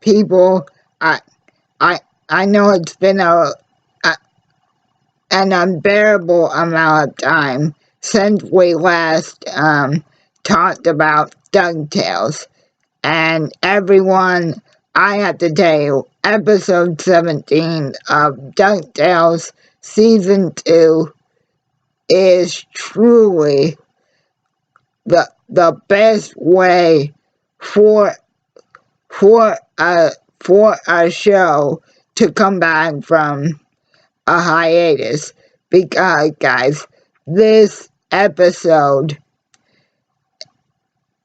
people. I I I know it's been an unbearable amount of time since we last talked about DuckTales. And everyone, I have to tell you, episode 17 of DuckTales Season 2 is truly the best way for for a show to come back from a hiatus, because guys, this episode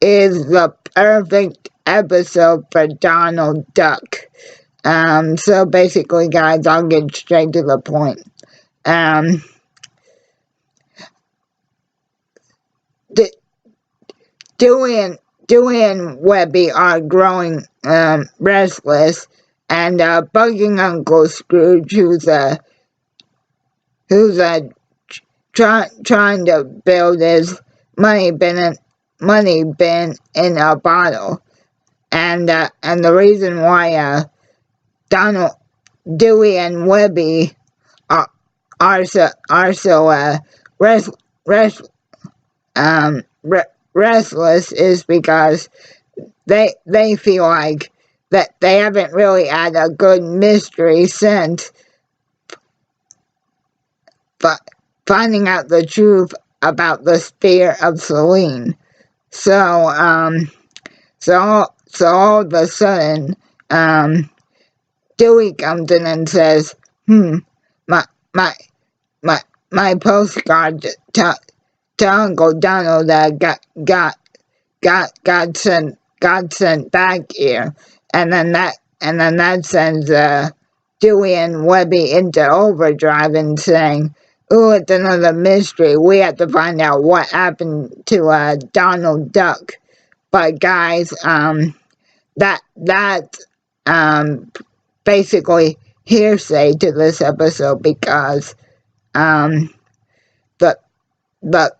is the perfect episode for Donald Duck. So basically, guys, I'll get straight to the point. Um, Dewey and Webby are growing restless, and bugging Uncle Scrooge, who's trying to build his money bin in a bottle, and the reason why Donald, Dewey, and Webby are so rest, rest, restless is because they feel like that they haven't really had a good mystery since but finding out the truth about the spear of Selene. So all of a sudden, Dewey comes in and says, my my my my postcard to Uncle Donald got sent back here, and then that sends Dewey and Webby into overdrive and saying, "Ooh, it's another mystery. We have to find out what happened to Donald Duck." But guys, that's basically hearsay to this episode, because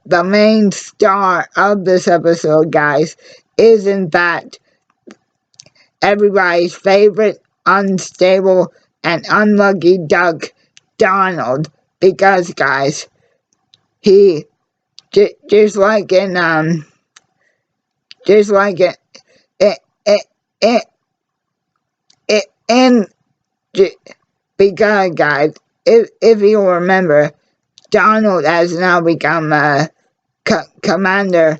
the main star of this episode, guys, is in fact everybody's favorite unstable and unlucky duck, Donald. Because, guys, he just like in in because, guys, if you remember, Donald has now become Commander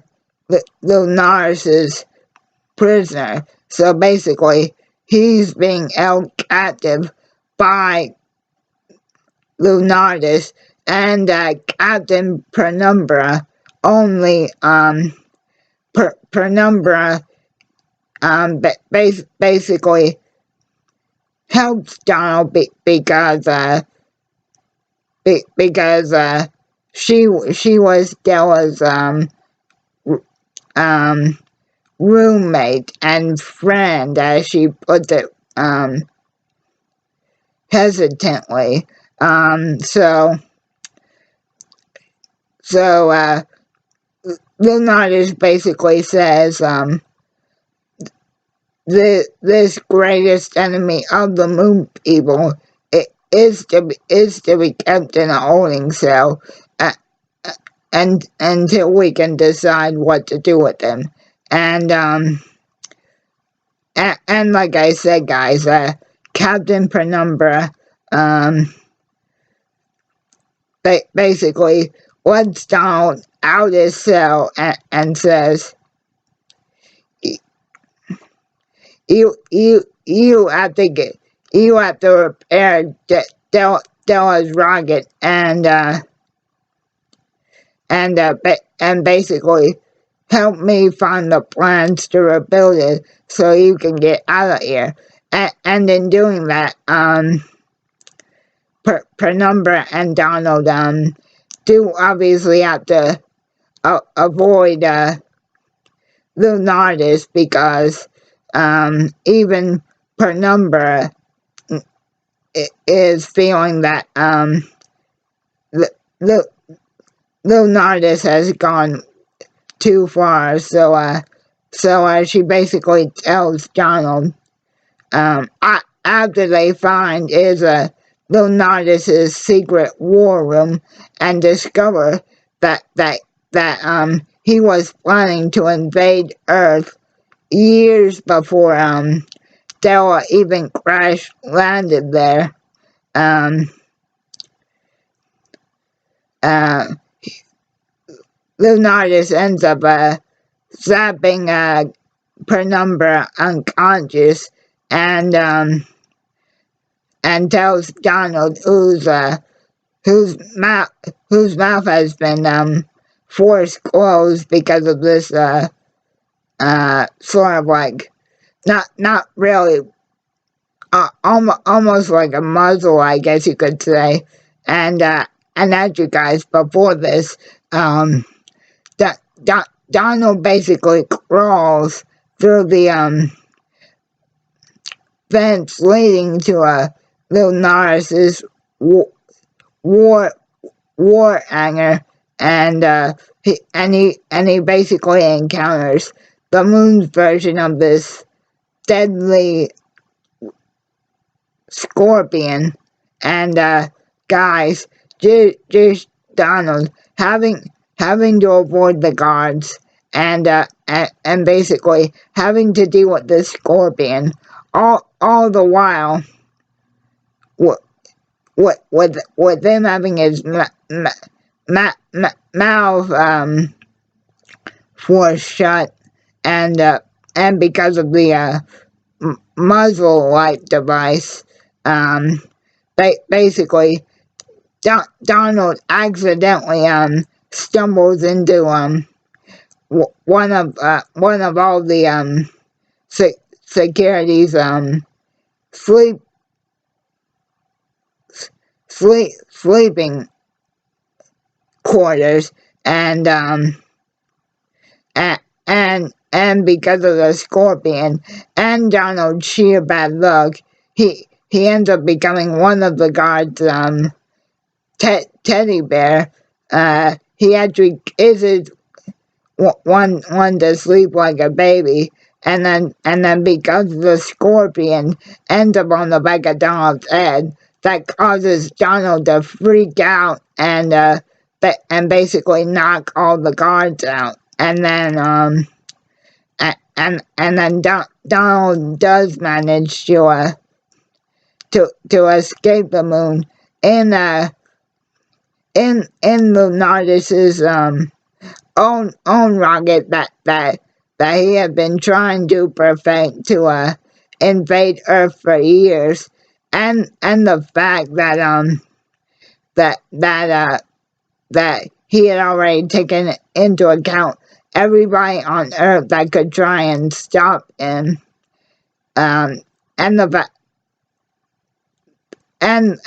Lunaris's prisoner. So basically, he's being held captive by Lunaris, and Captain Penumbra only Penumbra basically helps Donald because she was Stella's roommate and friend, as she puts it hesitantly. So Leonardus basically says this greatest enemy of the moon people is to be kept in a holding cell and until we can decide what to do with them. And like I said, guys, Captain Penumbra basically lets Donald out his cell and says, you have to repair Stella's rocket and basically help me find the plans to rebuild it so you can get out of here. And in doing that, Penumbra and Donald do obviously have to avoid Leonardus, because even Penumbra is feeling that Leonardus has gone too far. So she basically tells Donald After they find is Leonardus's secret war room and discover that he was planning to invade Earth years before Stella even crash landed there. Um, uh, Leonardus ends up zapping Penumbra unconscious and tells Donald whose mouth has been forced closed because of this sort of like not really almost like a muzzle, I guess you could say. And as you guys before this, Donald basically crawls through the fence leading to Leonardus's war hangar, and he basically encounters the moon's version of this deadly scorpion. And guys, just Donald having to avoid the guards and basically having to deal with this scorpion all the while with them having his mouth forced shut, and because of the muzzle-like device, basically Donald accidentally stumbles into one of all the security's sleeping quarters, and because of the scorpion and Donald's sheer bad luck, he ends up becoming one of the guards' teddy bear. He actually kisses one to sleep like a baby, and then because the scorpion ends up on the back of Donald's head, that causes Donald to freak out and basically knock all the guards out. And then Donald does manage to escape the moon in Leonardus's own rocket that he had been trying to perfect to invade Earth for years, and the fact that he had already taken into account everybody on Earth that could try and stop him, and the and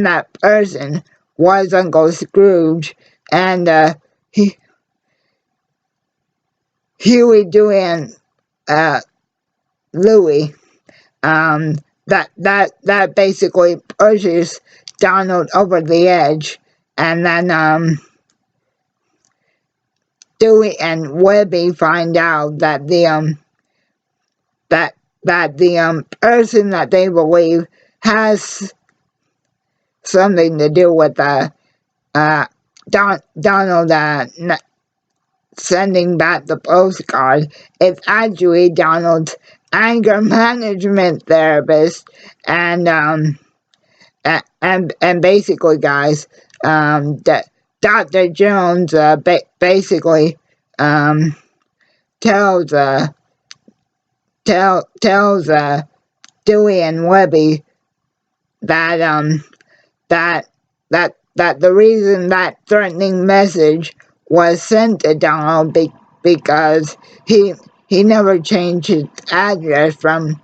that person was Uncle Scrooge, and Huey, Dewey, and Louie. That basically pushes Donald over the edge, and then Dewey and Webby find out that the person that they believe has something to do with Donald sending back the postcard. It's actually Donald's anger management therapist, and basically, guys, that Dr. Jones basically tells Dewey and Webby that that the reason that threatening message was sent to Donald because he never changed his address from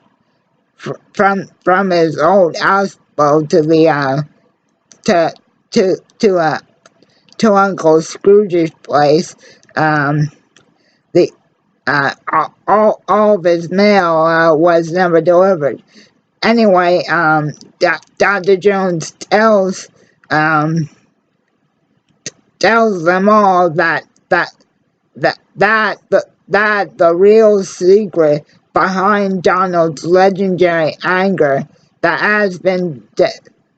his old houseboat to the to Uncle Scrooge's place. The all of his mail was never delivered. Anyway, Dr. Jones tells them all that the real secret behind Donald's legendary anger that has been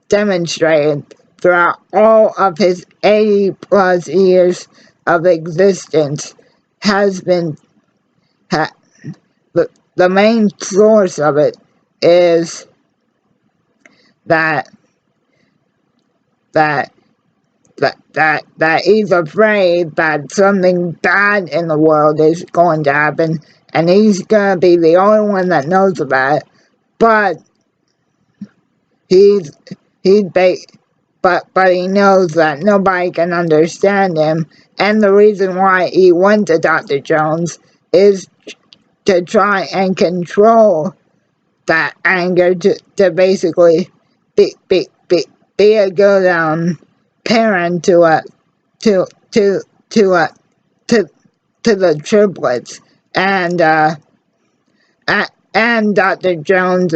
demonstrated throughout all of his 80-plus years of existence has been the main source of it is that that that he's afraid that something bad in the world is going to happen, and he's gonna be the only one that knows about it. But he's but he knows that nobody can understand him, and the reason why he went to Dr. Jones is to try and control that anger, to basically be a good parent to to to to to the triplets, and Dr. Jones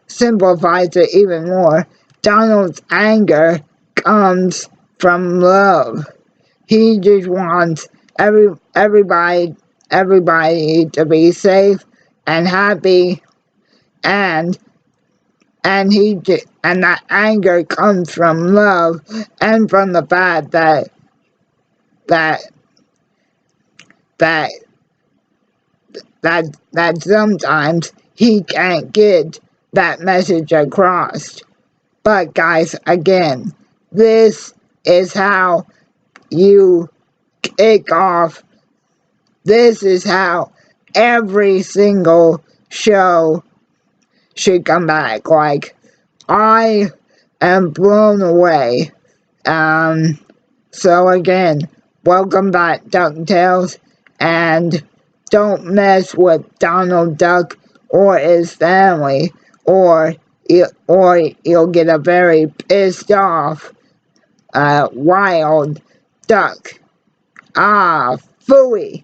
simplifies it even more. Donald's anger comes from love. He just wants everybody to be safe and happy, and that anger comes from love and from the fact that that sometimes he can't get that message across. But guys, again, this is how you kick off. This is how every single show should come back. Like, I am blown away. So again, welcome back, DuckTales, and don't mess with Donald Duck or his family, or you'll get a very pissed off, wild duck. Ah, phooey.